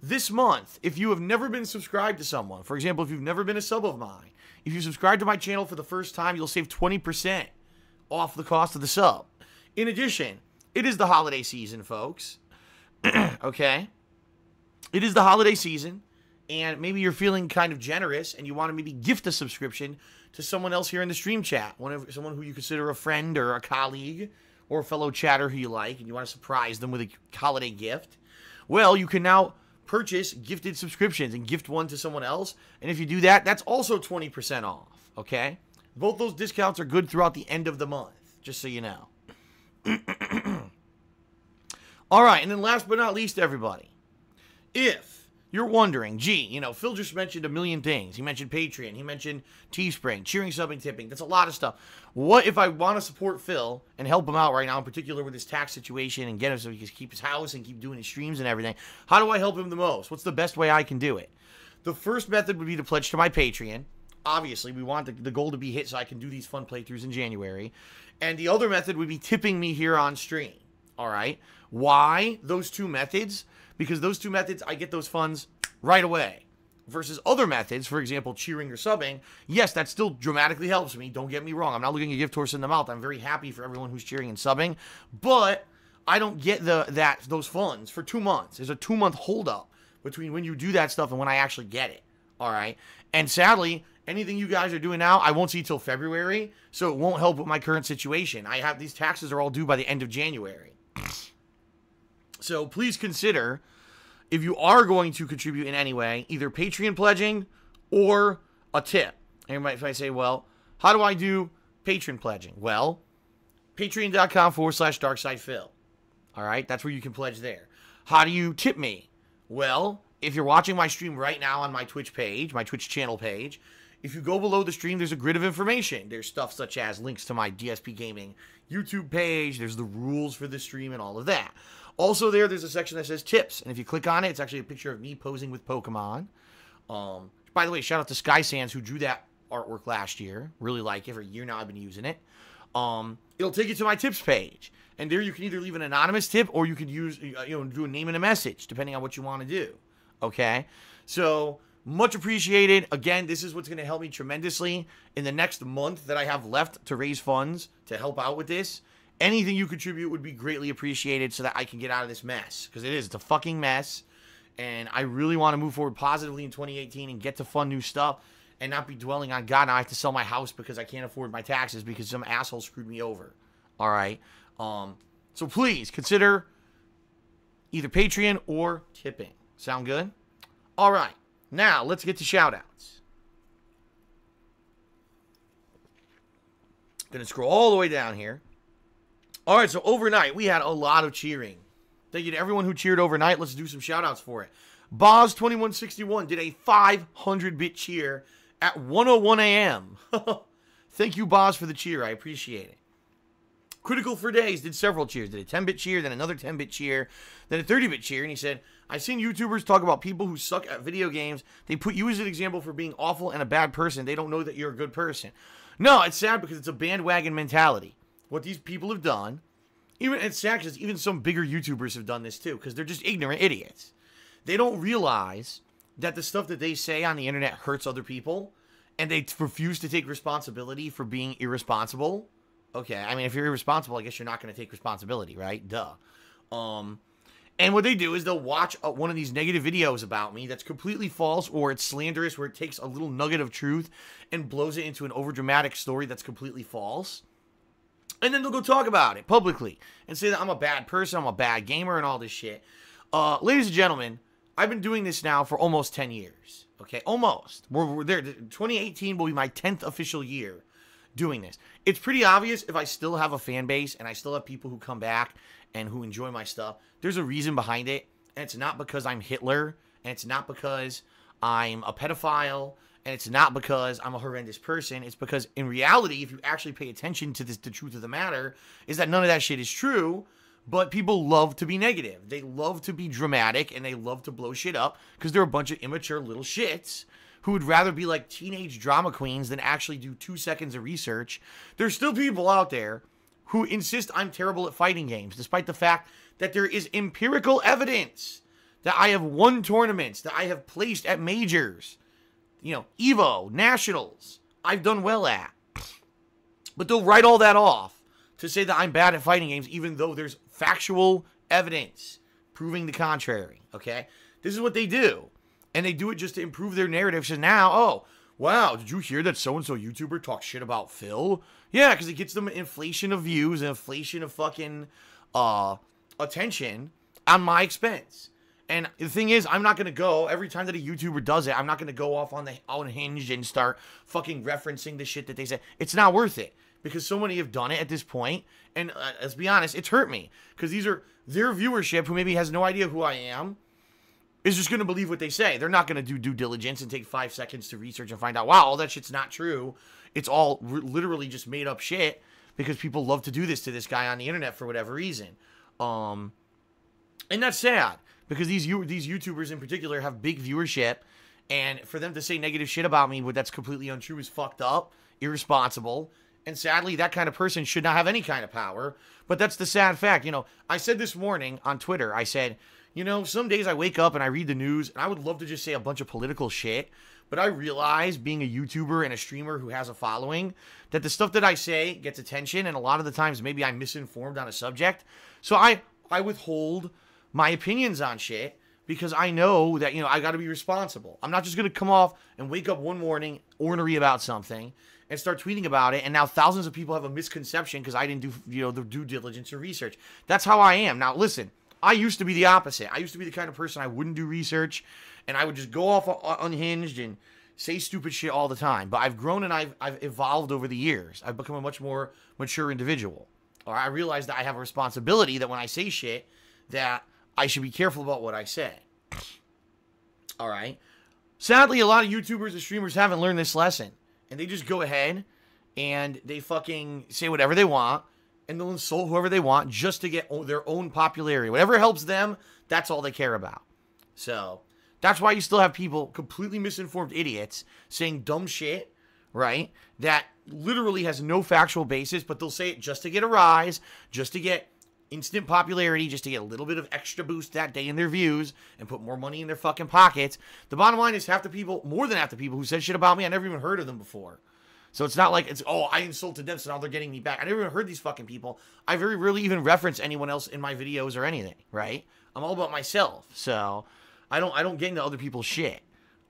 this month, if you have never been subscribed to someone, for example, if you've never been a sub of mine, if you subscribe to my channel for the first time, you'll save 20% off the cost of the sub. In addition, it is the holiday season, folks. Okay? It is the holiday season. And maybe you're feeling kind of generous and you want to maybe gift a subscription to someone else here in the stream chat. Someone who you consider a friend or a colleague or a fellow chatter who you like, and you want to surprise them with a holiday gift. Well, you can now purchase gifted subscriptions and gift one to someone else. And if you do that, that's also 20% off, okay? Both those discounts are good throughout the end of the month, just so you know. All right, and then last but not least, everybody, if you're wondering, gee, Phil just mentioned a million things. He mentioned Patreon. He mentioned Teespring, cheering, subbing, tipping. That's a lot of stuff. What if I want to support Phil and help him out right now, in particular with his tax situation, and get him so he can keep his house and keep doing his streams and everything? How do I help him the most? What's the best way I can do it? The first method would be to pledge to my Patreon. Obviously, we want the goal to be hit so I can do these fun playthroughs in January. And the other method would be tipping me here on stream. All right? Why those two methods? Because those two methods, I get those funds right away. Versus other methods, for example, cheering or subbing, yes, that still dramatically helps me. Don't get me wrong. I'm not looking a gift horse in the mouth. I'm very happy for everyone who's cheering and subbing. But I don't get those funds for 2 months. There's a 2-month holdup between when you do that stuff and when I actually get it. All right? And sadly, anything you guys are doing now, I won't see till February. So it won't help with my current situation. These taxes are all due by the end of January. So please consider, if you are going to contribute in any way, either Patreon pledging or a tip. And you might say, well, how do I do Patreon pledging? Well, patreon.com/darksidephil. All right, that's where you can pledge there. How do you tip me? Well, if you're watching my stream right now on my Twitch page, my Twitch channel page, if you go below the stream, there's a grid of information. There's stuff such as links to my DSPGaming YouTube page. There's the rules for the stream and all of that. Also there's a section that says tips. And if you click on it, it's actually a picture of me posing with Pokemon. By the way, shout out to Sky Sands who drew that artwork last year. Really like it. For a year now I've been using it. It'll take you to my tips page. And there you can either leave an anonymous tip or you could use, do a name and a message, depending on what you want to do. Okay? So, much appreciated. Again, this is what's going to help me tremendously in the next month that I have left to raise funds to help out with this. Anything you contribute would be greatly appreciated so that I can get out of this mess. Because it's a fucking mess. And I really want to move forward positively in 2018 and get to fun new stuff. And not be dwelling on, God, now I have to sell my house because I can't afford my taxes because some asshole screwed me over. Alright? So please, consider either Patreon or tipping. Sound good? Alright. Now, let's get to shoutouts. Gonna scroll all the way down here. Alright, so overnight, we had a lot of cheering. Thank you to everyone who cheered overnight. Let's do some shoutouts for it. Boz2161 did a 500-bit cheer at 1:01 a.m. Thank you, Boz, for the cheer. I appreciate it. Critical for Days did several cheers. Did a 10-bit cheer, then another 10-bit cheer, then a 30-bit cheer. And he said, I've seen YouTubers talk about people who suck at video games. They put you as an example for being awful and a bad person. They don't know that you're a good person. No, it's sad because it's a bandwagon mentality. What these people have done, it's sad because even some bigger YouTubers have done this too, because they're just ignorant idiots. They don't realize that the stuff that they say on the internet hurts other people, and they refuse to take responsibility for being irresponsible. Okay, I mean, if you're irresponsible, I guess you're not going to take responsibility, right? Duh. And what they do is they'll watch one of these negative videos about me that's completely false, or it's slanderous, where it takes a little nugget of truth and blows it into an overdramatic story that's completely false. And then they'll go talk about it publicly and say that I'm a bad person, I'm a bad gamer, and all this shit. Ladies and gentlemen, I've been doing this now for almost 10 years. Okay, almost. We're there. 2018 will be my 10th official year doing this. It's pretty obvious if I still have a fan base and I still have people who come back and who enjoy my stuff. There's a reason behind it, and it's not because I'm Hitler, and it's not because I'm a pedophile, and it's not because I'm a horrendous person. It's because in reality, if you actually pay attention to this, the truth of the matter is that none of that shit is true. But people love to be negative. They love to be dramatic, and they love to blow shit up because they're a bunch of immature little shits who would rather be like teenage drama queens than actually do 2 seconds of research. There's still people out there who insist I'm terrible at fighting games, despite the fact that there is empirical evidence that I have won tournaments, that I have placed at majors, you know, Evo, Nationals, I've done well at. But they'll write all that off to say that I'm bad at fighting games, even though there's factual evidence proving the contrary, okay? This is what they do. And they do it just to improve their narrative. So now, oh, wow, did you hear that so-and-so YouTuber talked shit about Phil? Yeah, because it gets them inflation of views and inflation of fucking attention on my expense. And the thing is, I'm not going to go, every time that a YouTuber does it, I'm not going to go off on the unhinged and start fucking referencing the shit that they say. It's not worth it. Because so many have done it at this point, and let's be honest, it's hurt me. Because these are their viewership, who maybe has no idea who I am, is just going to believe what they say. They're not going to do due diligence and take 5 seconds to research and find out, wow, all that shit's not true. It's all literally just made up shit, because people love to do this to this guy on the internet for whatever reason. And that's sad, because these YouTubers in particular have big viewership, and for them to say negative shit about me, that's completely untrue, is fucked up, irresponsible. And sadly, that kind of person should not have any kind of power. But that's the sad fact. You know, I said this morning on Twitter, I said, you know, some days I wake up and I read the news, and I would love to just say a bunch of political shit. But I realize, being a YouTuber and a streamer who has a following, that the stuff that I say gets attention. And a lot of the times, maybe I'm misinformed on a subject. So I withhold my opinions on shit, because I know that, you know, I got to be responsible. I'm not just going to come off and wake up one morning, ornery about something, and start tweeting about it, and now thousands of people have a misconception because I didn't do, you know, the due diligence or research. That's how I am. Now, listen, I used to be the opposite. I used to be the kind of person I wouldn't do research, and I would just go off unhinged and say stupid shit all the time. But I've grown and I've evolved over the years. I've become a much more mature individual. Or I realize that I have a responsibility, that when I say shit, that I should be careful about what I say. All right? Sadly, a lot of YouTubers and streamers haven't learned this lesson. And they just go ahead and they fucking say whatever they want, and they'll insult whoever they want just to get their own popularity. Whatever helps them, that's all they care about. So that's why you still have people, completely misinformed idiots, saying dumb shit, right? That literally has no factual basis, but they'll say it just to get a rise, just to get instant popularity, just to get a little bit of extra boost that day in their views and put more money in their fucking pockets. The bottom line is, half the people, more than half the people who said shit about me, I never even heard of them before. So it's not like it's, oh, I insulted them, so now they're getting me back. I never even heard these fucking people. I very rarely even reference anyone else in my videos or anything, right? I'm all about myself. So I don't get into other people's shit.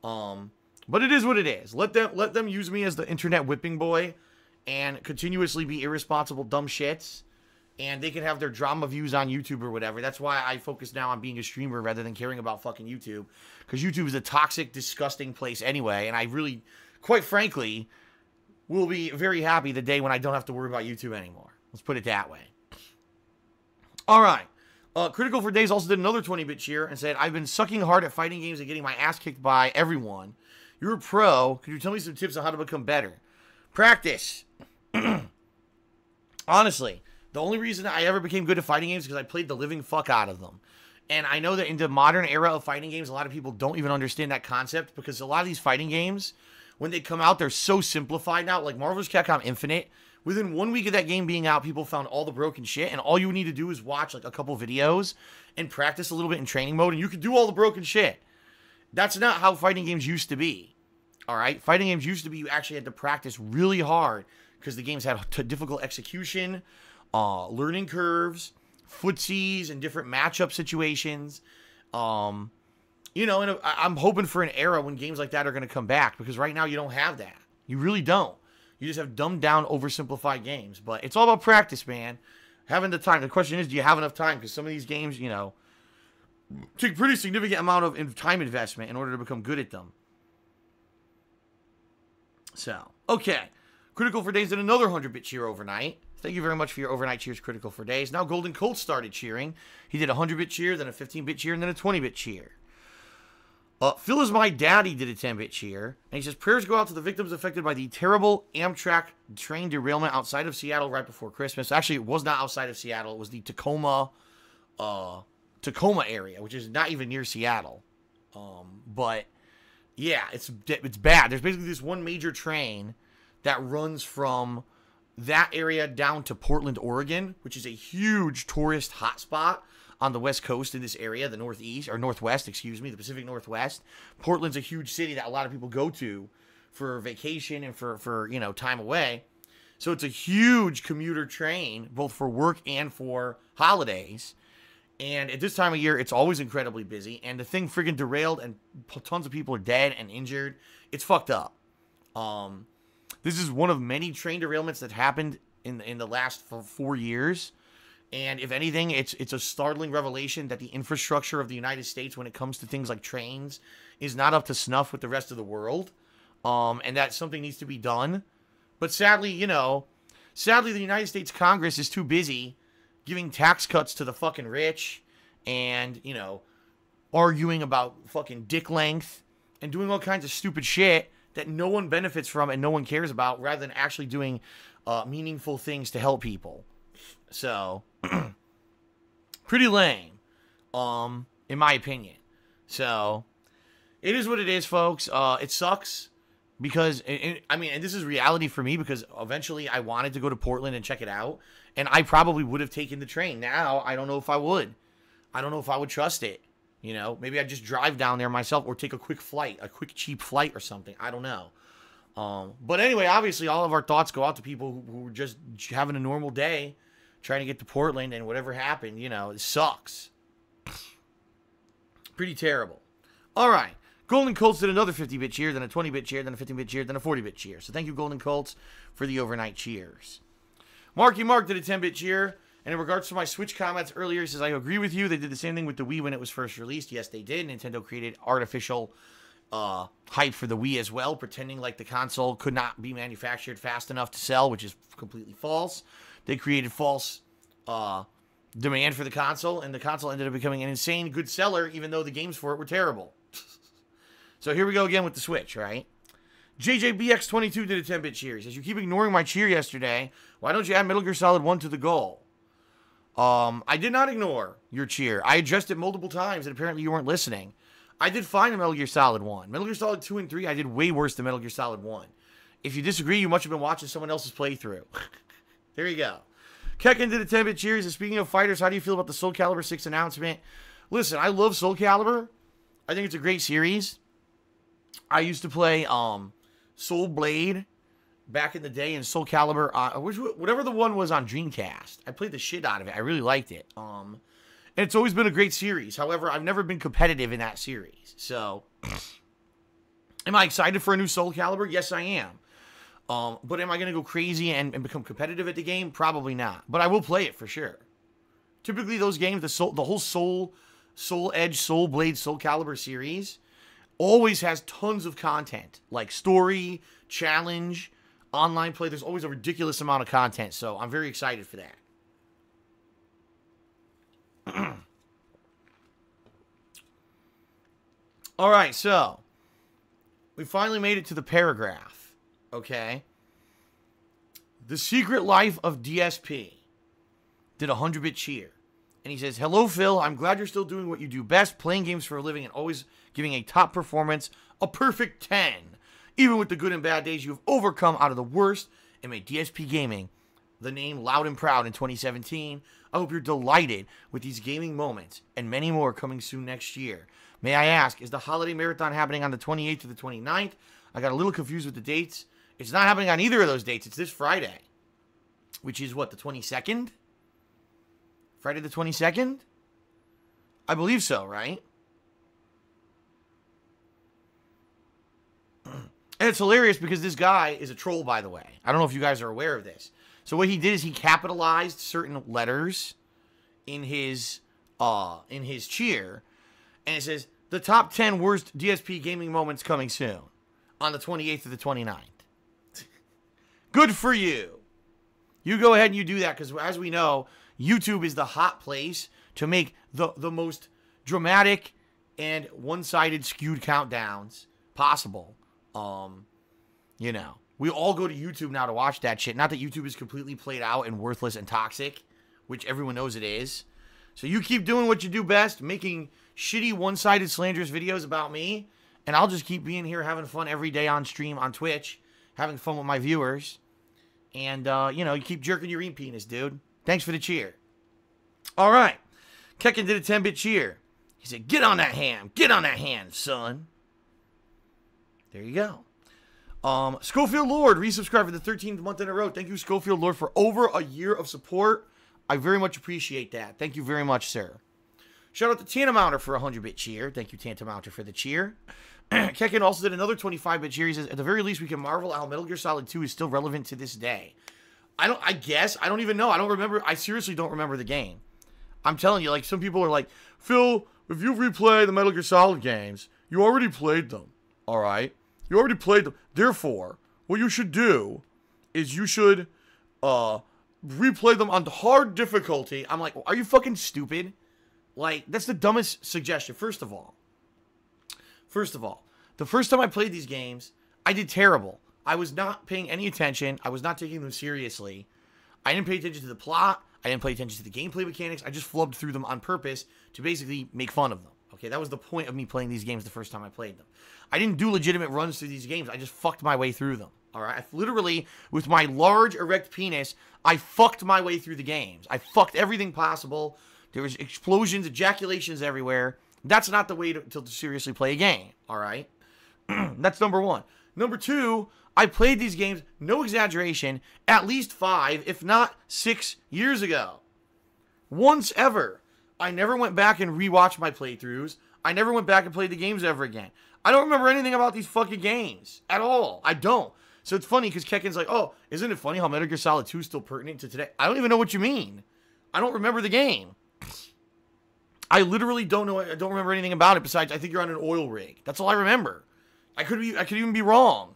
But it is what it is. Let them use me as the internet whipping boy and continuously be irresponsible dumb shits. And they can have their drama views on YouTube or whatever. That's why I focus now on being a streamer rather than caring about fucking YouTube. Because YouTube is a toxic, disgusting place anyway. And I really, quite frankly, will be very happy the day when I don't have to worry about YouTube anymore. Let's put it that way. All right. Critical for Days also did another 20-bit cheer and said, I've been sucking hard at fighting games and getting my ass kicked by everyone. You're a pro. Could you tell me some tips on how to become better? Practice. Honestly. The only reason I ever became good at fighting games is because I played the living fuck out of them. And I know that in the modern era of fighting games, a lot of people don't even understand that concept, because a lot of these fighting games, when they come out, they're so simplified now. Like Marvel vs. Capcom Infinite, within 1 week of that game being out, people found all the broken shit, and all you need to do is watch like a couple videos and practice a little bit in training mode, and you can do all the broken shit. That's not how fighting games used to be. All right? Fighting games used to be, you actually had to practice really hard because the games had difficult execution, learning curves, footsies and different matchup situations. You know, and I'm hoping for an era when games like that are going to come back, because right now you don't have that. You really don't. You just have dumbed down, oversimplified games. But it's all about practice, man. Having the time. The question is, do you have enough time? Because some of these games, you know, take pretty significant amount of time investment in order to become good at them. So, okay. Critical for Days did another 100-bit cheer overnight. Thank you very much for your overnight cheers, Critical for Days. Now Golden Colt started cheering. He did a 100-bit cheer, then a 15-bit cheer, and then a 20-bit cheer. Phil is my daddy did a 10-bit cheer, and he says, prayers go out to the victims affected by the terrible Amtrak train derailment outside of Seattle right before Christmas. Actually, it was not outside of Seattle. It was the Tacoma area, which is not even near Seattle. But, yeah, it's bad. There's basically this one major train that runs from that area down to Portland, Oregon, which is a huge tourist hotspot on the West Coast in this area, the Northeast, or Northwest, excuse me, the Pacific Northwest. Portland's a huge city that a lot of people go to for vacation and for you know, time away. So it's a huge commuter train, both for work and for holidays. And at this time of year, it's always incredibly busy. And the thing friggin' derailed, and tons of people are dead and injured. It's fucked up. This is one of many train derailments that happened in the last 4 years. And if anything, it's a startling revelation that the infrastructure of the United States when it comes to things like trains is not up to snuff with the rest of the world. And that something needs to be done. But sadly, you know, the United States Congress is too busy giving tax cuts to the fucking rich and, you know, arguing about fucking dick length and doing all kinds of stupid shit that no one benefits from and no one cares about, rather than actually doing meaningful things to help people. So, pretty lame, in my opinion. So, it is what it is, folks. It sucks because, I mean, and this is reality for me, because eventually I wanted to go to Portland and check it out, and I probably would have taken the train. Now, I don't know if I would. I don't know if I would trust it. You know, maybe I'd just drive down there myself or take a quick flight, a quick cheap flight or something. I don't know. But anyway, obviously, all of our thoughts go out to people who were just having a normal day, trying to get to Portland, and whatever happened, you know, it sucks. Pretty terrible. All right. Golden Colts did another 50-bit cheer, then a 20-bit cheer, then a 15-bit cheer, then a 40-bit cheer. So thank you, Golden Colts, for the overnight cheers. Marky Mark did a 10-bit cheer. And in regards to my Switch comments earlier, he says, I agree with you. They did the same thing with the Wii when it was first released. Yes, they did. Nintendo created artificial hype for the Wii as well, pretending like the console could not be manufactured fast enough to sell, which is completely false. They created false demand for the console, and the console ended up becoming an insane good seller, even though the games for it were terrible. So here we go again with the Switch, right? JJBX22 did a 10-bit cheer. He says, you keep ignoring my cheer yesterday. Why don't you add Metal Gear Solid 1 to the goal? I did not ignore your cheer. I addressed it multiple times, and apparently you weren't listening. I did fine in Metal Gear Solid 1. Metal Gear Solid 2 and 3, I did way worse than Metal Gear Solid 1. If you disagree, you must have been watching someone else's playthrough. There you go. Kekken did a 10-bit cheer. He says, speaking of fighters, how do you feel about the Soul Calibur 6 announcement? Listen, I love Soul Calibur. I think it's a great series. I used to play Soul Blade back in the day, in Soul Calibur, whatever the one was on Dreamcast. I played the shit out of it. I really liked it. And it's always been a great series. However, I've never been competitive in that series. So, am I excited for a new Soul Calibur? Yes, I am. But am I going to go crazy and become competitive at the game? Probably not. But I will play it for sure. Typically, those games, the whole Soul Edge, Soul Blade, Soul Calibur series always has tons of content. Like story, challenge, online play. There's always a ridiculous amount of content, so I'm very excited for that. All right, so we finally made it to the paragraph, okay? The Secret Life of DSP did a 100-bit cheer. And he says, hello, Phil. I'm glad you're still doing what you do best, playing games for a living and always giving a top performance, a perfect 10. Even with the good and bad days, you've overcome out of the worst and made DSPGaming the name loud and proud in 2017. I hope you're delighted with these gaming moments and many more coming soon next year. May I ask, is the holiday marathon happening on the 28th or the 29th? I got a little confused with the dates. It's not happening on either of those dates. It's this Friday, which is what, the 22nd? Friday the 22nd? I believe so, right? And it's hilarious because this guy is a troll, by the way. I don't know if you guys are aware of this. So what he did is he capitalized certain letters in his cheer, and it says, the top 10 worst DSP gaming moments coming soon on the 28th to the 29th. Good for you. You go ahead and you do that because, as we know, YouTube is the hot place to make the most dramatic and one-sided skewed countdowns possible. You know, we all go to YouTube now to watch that shit. Not that YouTube is completely played out and worthless and toxic, which everyone knows it is. So you keep doing what you do best, making shitty one-sided slanderous videos about me, and I'll just keep being here having fun every day on stream on Twitch, having fun with my viewers. And, you know, you keep jerking your penis, dude. Thanks for the cheer. All right. Kekin did a 10-bit cheer. He said, get on that ham. Get on that hand, son. There you go. Schofield Lord resubscribed for the 13th month in a row. Thank you, Schofield Lord, for over a year of support. I very much appreciate that. Thank you very much, sir. Shout out to Tantamounter for a 100-bit cheer. Thank you, Tantamounter, for the cheer. Kekin also did another 25-bit cheer. He says, at the very least, we can marvel how Metal Gear Solid 2 is still relevant to this day. I don't even know. I don't remember. I seriously don't remember the game. I'm telling you, like, some people are like, Phil, if you replay the Metal Gear Solid games, you already played them. All right? You already played them. Therefore, what you should do is you should replay them on hard difficulty. I'm like, are you fucking stupid? Like, that's the dumbest suggestion. First of all, the first time I played these games, I did terrible. I was not paying any attention. I was not taking them seriously. I didn't pay attention to the plot. I didn't pay attention to the gameplay mechanics. I just flubbed through them on purpose to basically make fun of them. Okay, that was the point of me playing these games the first time I played them. I didn't do legitimate runs through these games. I just fucked my way through them. All right, I literally, with my large erect penis, I fucked my way through the games. I fucked everything possible. There was explosions, ejaculations everywhere. That's not the way to seriously play a game. All right, that's number one. Number two, I played these games, no exaggeration, at least 5, if not 6 years ago. Once ever. I never went back and rewatched my playthroughs. I never went back and played the games ever again. I don't remember anything about these fucking games at all. I don't. So it's funny because Kekin's like, oh, isn't it funny how Metal Gear Solid 2 is still pertinent to today? I don't even know what you mean. I don't remember the game. I literally don't know. I don't remember anything about it besides I think you're on an oil rig. That's all I remember. I could even be wrong.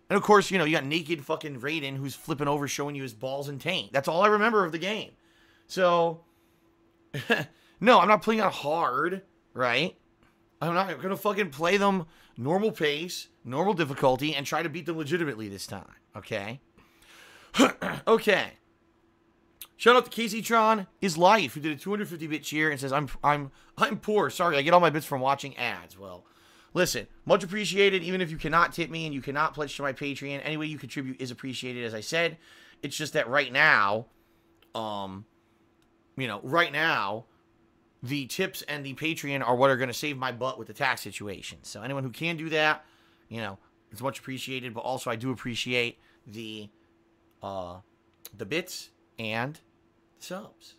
And of course, you know, you got naked fucking Raiden who's flipping over showing you his balls and taint. That's all I remember of the game. So, no, I'm not playing on hard, right? I'm not going to fucking play them normal pace, normal difficulty, and try to beat them legitimately this time, okay? Okay. Shout out to Casey Tron is Life, who did a 250-bit cheer and says, I'm poor. Sorry, I get all my bits from watching ads. Well, listen, much appreciated, even if you cannot tip me and you cannot pledge to my Patreon. Any way you contribute is appreciated, as I said. It's just that right now, the tips and the Patreon are what are going to save my butt with the tax situation. So anyone who can do that, you know, it's much appreciated. But also, I do appreciate the bits and the subs.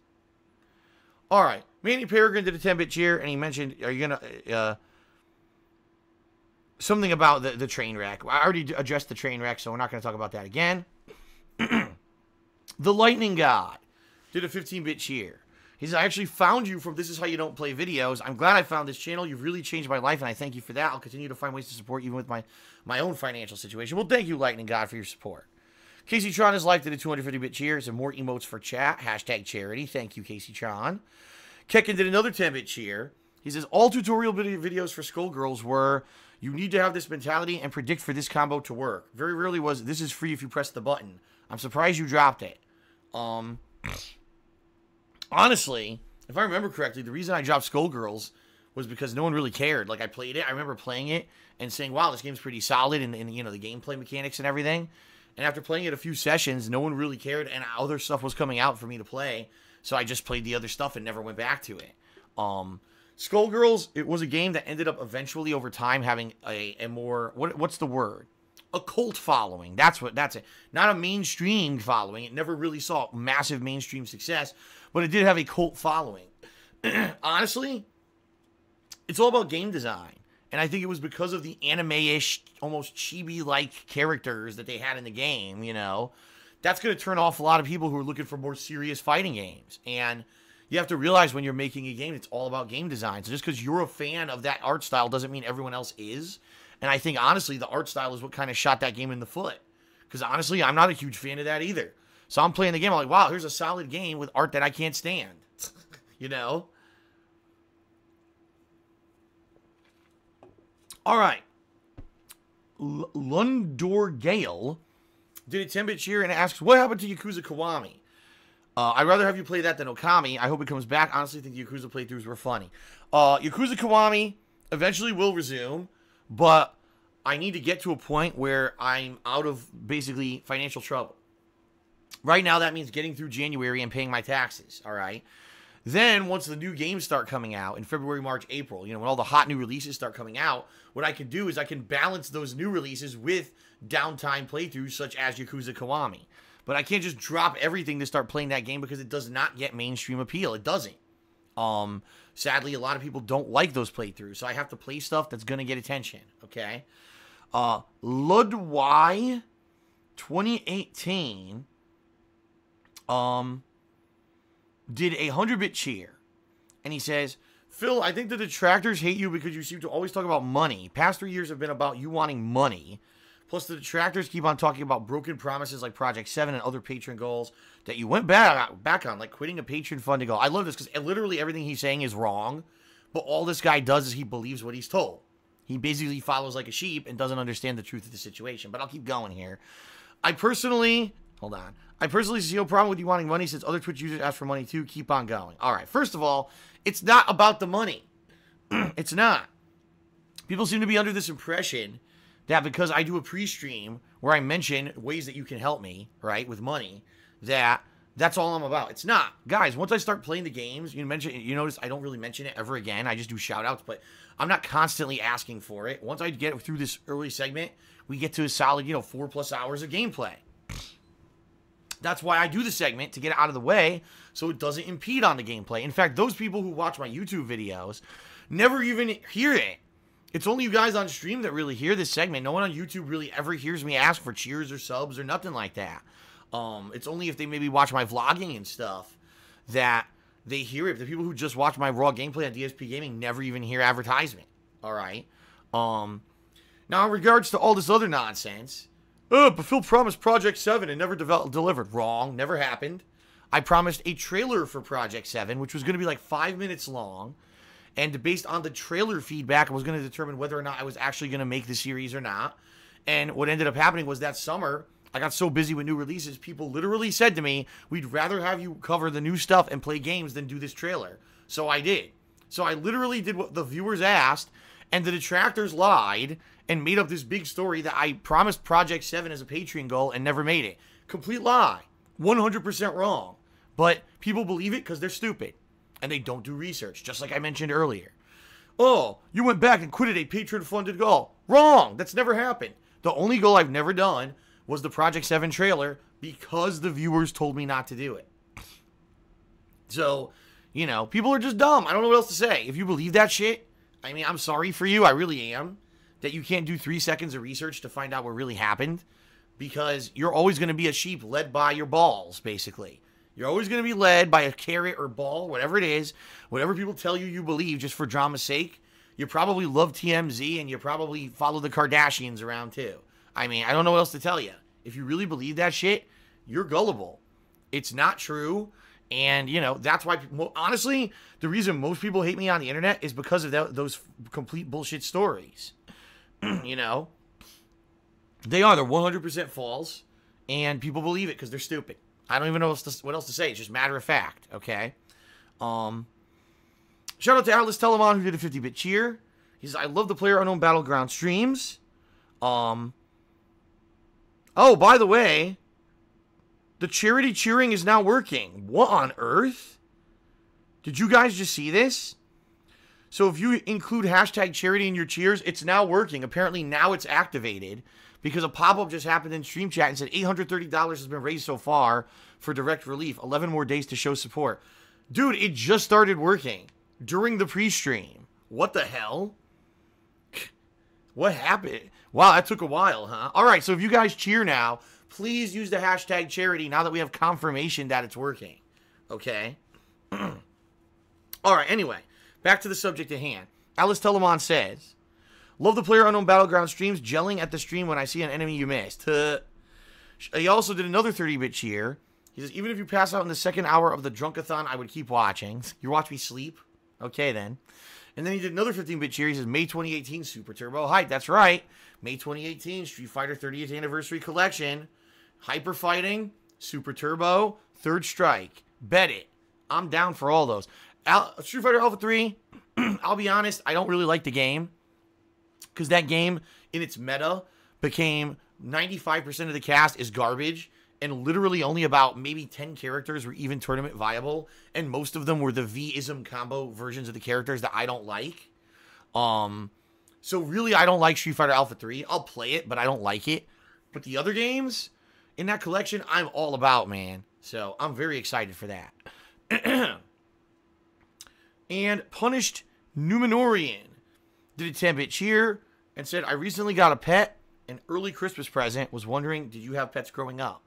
All right, Manny Peregrine did a 10-bit cheer, and he mentioned, are you gonna something about the train wreck? I already addressed the train wreck, so we're not going to talk about that again. The Lightning God did a 15-bit cheer. He says, I actually found you from This Is How You Don't Play videos. I'm glad I found this channel. You've really changed my life, and I thank you for that. I'll continue to find ways to support you even with my own financial situation. Well, thank you, Lightning God, for your support. Casey Tron is Life did a 250-bit cheer. Some more emotes for chat. Hashtag charity. Thank you, Casey Tron. Kekin did another 10-bit cheer. He says, all tutorial videos for Skullgirls were, you need to have this mentality and predict for this combo to work. Very rarely was, this is free if you press the button. I'm surprised you dropped it. Honestly, if I remember correctly, the reason I dropped Skullgirls was because no one really cared. Like, I played it. I remember playing it and saying, wow, this game's pretty solid and you know, the gameplay mechanics and everything. And after playing it a few sessions, no one really cared, and other stuff was coming out for me to play. So I just played the other stuff and never went back to it. Skullgirls, it was a game that ended up eventually over time having a more, what's the word? A cult following. That's it. Not a mainstream following. It never really saw massive mainstream success, but it did have a cult following. Honestly, it's all about game design. And I think it was because of the anime-ish, almost chibi-like characters that they had in the game, you know. That's going to turn off a lot of people who are looking for more serious fighting games. And you have to realize when you're making a game, it's all about game design. So just because you're a fan of that art style doesn't mean everyone else is. And I think, honestly, the art style is what kind of shot that game in the foot. Because, honestly, I'm not a huge fan of that either. So I'm playing the game, I'm like, wow, here's a solid game with art that I can't stand. You know? All right. Lundor Gale did a 10-bit cheer and asks, what happened to Yakuza Kiwami? I'd rather have you play that than Okami. I hope it comes back. Honestly, I think the Yakuza playthroughs were funny. Yakuza Kiwami eventually will resume, but I need to get to a point where I'm out of basically financial trouble. Right now, that means getting through January and paying my taxes, all right? Then, once the new games start coming out in February, March, April, you know, when all the hot new releases start coming out, what I can do is I can balance those new releases with downtime playthroughs such as Yakuza Kiwami. But I can't just drop everything to start playing that game because it does not get mainstream appeal. It doesn't. Sadly, a lot of people don't like those playthroughs, so I have to play stuff that's going to get attention, okay? Ludwy 2018 did a 100-bit cheer. And he says, Phil, I think the detractors hate you because you seem to always talk about money. Past 3 years have been about you wanting money. Plus, the detractors keep on talking about broken promises like Project 7 and other patron goals that you went back on, like quitting a patron funding goal. I love this because literally everything he's saying is wrong. But all this guy does is he believes what he's told. He basically follows like a sheep and doesn't understand the truth of the situation. But I'll keep going here. I personally see no problem with you wanting money since other Twitch users ask for money too. Keep on going. All right. First of all, it's not about the money. It's not. People seem to be under this impression that because I do a pre-stream where I mention ways that you can help me, right, with money, that's all I'm about. It's not. Guys, once I start playing the games, you notice I don't really mention it ever again. I just do shout-outs, but I'm not constantly asking for it. Once I get through this early segment, we get to a solid, 4+ hours of gameplay. That's why I do the segment, to get it out of the way so it doesn't impede on the gameplay. In fact, those people who watch my YouTube videos never even hear it. It's only you guys on stream that really hear this segment. No one on YouTube really ever hears me ask for cheers or subs or nothing like that. It's only if they maybe watch my vlogging and stuff that they hear it. The people who just watch my raw gameplay on DSPGaming never even hear advertisement. All right? Now, in regards to all this other nonsense, but Phil promised Project 7 and never delivered. Wrong. Never happened. I promised a trailer for Project 7, which was going to be like 5 minutes long. And based on the trailer feedback, I was going to determine whether or not I was actually going to make the series or not. And what ended up happening was that summer, I got so busy with new releases, people literally said to me, we'd rather have you cover the new stuff and play games than do this trailer. So I did. So I literally did what the viewers asked, and the detractors lied and made up this big story that I promised Project 7 as a Patreon goal and never made it. Complete lie. 100% wrong. But people believe it because they're stupid. And they don't do research, just like I mentioned earlier. Oh, you went back and quitted a patron-funded goal. Wrong. That's never happened. The only goal I've never done was the Project 7 trailer because the viewers told me not to do it. So, people are just dumb. I don't know what else to say. If you believe that shit, I mean, I'm sorry for you. I really am. That you can't do 3 seconds of research to find out what really happened. Because you're always going to be a sheep led by your balls, basically. You're always going to be led by a carrot or ball, whatever it is. Whatever people tell you believe just for drama's sake. You probably love TMZ and you probably follow the Kardashians around too. I mean, I don't know what else to tell you. If you really believe that shit, you're gullible. It's not true. And, that's why, honestly, the reason most people hate me on the internet is because of those complete bullshit stories. They are. They're 100% false. And people believe it because they're stupid. I don't even know what else to say. It's just matter of fact, okay? Shout out to Atlas Telemon, who did a 50-bit cheer. He says, I love the PlayerUnknown Battleground streams. Oh, by the way, the charity cheering is now working. What on earth? Did you guys just see this? So if you include hashtag charity in your cheers, it's now working. Apparently now it's activated. Because a pop-up just happened in Stream Chat and said $830 has been raised so far for direct relief. 11 more days to show support. Dude, it just started working during the pre-stream. What the hell? What happened? Wow, that took a while, huh? All right, so if you guys cheer now, please use the hashtag charity now that we have confirmation that it's working. Okay? All right, anyway, back to the subject at hand. Alice Telemon says, love the Player Unknown Battleground streams, gelling at the stream when I see an enemy you missed. He also did another 30-bit cheer. He says, even if you pass out in the second hour of the Drunkathon, I would keep watching. You watch me sleep? Okay, then. And then he did another 15-bit cheer. He says, May 2018 Super Turbo Hype. That's right. May 2018 Street Fighter 30th Anniversary Collection. Hyper Fighting, Super Turbo, Third Strike. Bet it. I'm down for all those. Street Fighter Alpha 3, I'll be honest, I don't really like the game. Because that game, in its meta, became 95% of the cast is garbage. And literally only about maybe 10 characters were even tournament viable. And most of them were the V-ism combo versions of the characters that I don't like. So really, I don't like Street Fighter Alpha 3. I'll play it, but I don't like it. But the other games in that collection, I'm all about, man. So I'm very excited for that. And Punished Numenorian did a 10-bit cheer and said, I recently got a pet, an early Christmas present. Was wondering, did you have pets growing up?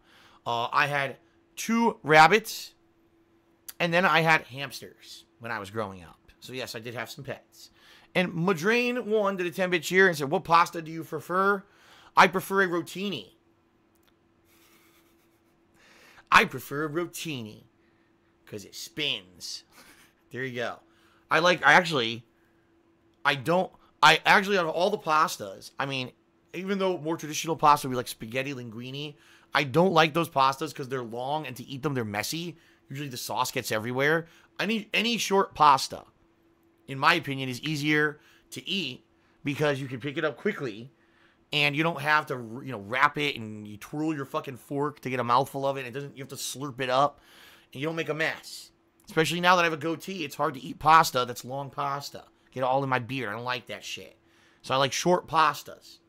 I had 2 rabbits, and then I had hamsters when I was growing up. So yes, I did have some pets. And Madrain1 did a 10-bit cheer and said, what pasta do you prefer? I prefer a rotini. I prefer a rotini because it spins. There you go. I actually, out of all the pastas, I mean, even though more traditional pasta would be like spaghetti linguine, I don't like those pastas because they're long, and to eat them, they're messy. Usually the sauce gets everywhere. Any short pasta, in my opinion, is easier to eat because you can pick it up quickly, and you don't have to, wrap it, and you twirl your fucking fork to get a mouthful of it. You have to slurp it up, and you don't make a mess. Especially now that I have a goatee, it's hard to eat pasta that's long pasta. Get it all in my beard. I don't like that shit. So I like short pastas.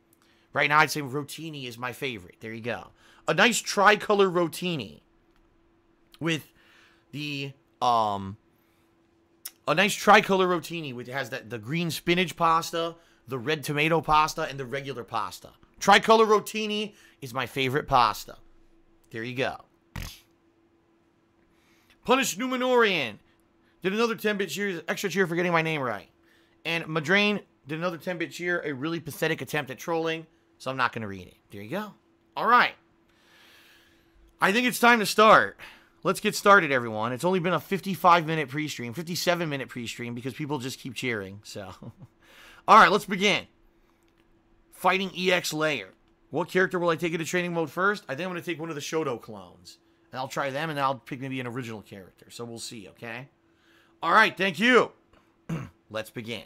Right now, I'd say rotini is my favorite. There you go. A nice tricolor rotini with the a nice tricolor rotini which has the green spinach pasta, the red tomato pasta, and the regular pasta. Tricolor rotini is my favorite pasta. There you go. Punished Numenorian did another 10-bit cheer, extra cheer for getting my name right. And Madrain did another 10-bit cheer, a really pathetic attempt at trolling, so I'm not going to read it. There you go. All right. I think it's time to start. Let's get started, everyone. It's only been a 55-minute pre-stream, 57-minute pre-stream, because people just keep cheering. So, all right, let's begin. Fighting EX Layer. What character will I take into training mode first? I think I'm going to take one of the Shoto clones. And I'll try them, and then I'll pick maybe an original character. So we'll see, okay? All right, thank you. Let's begin.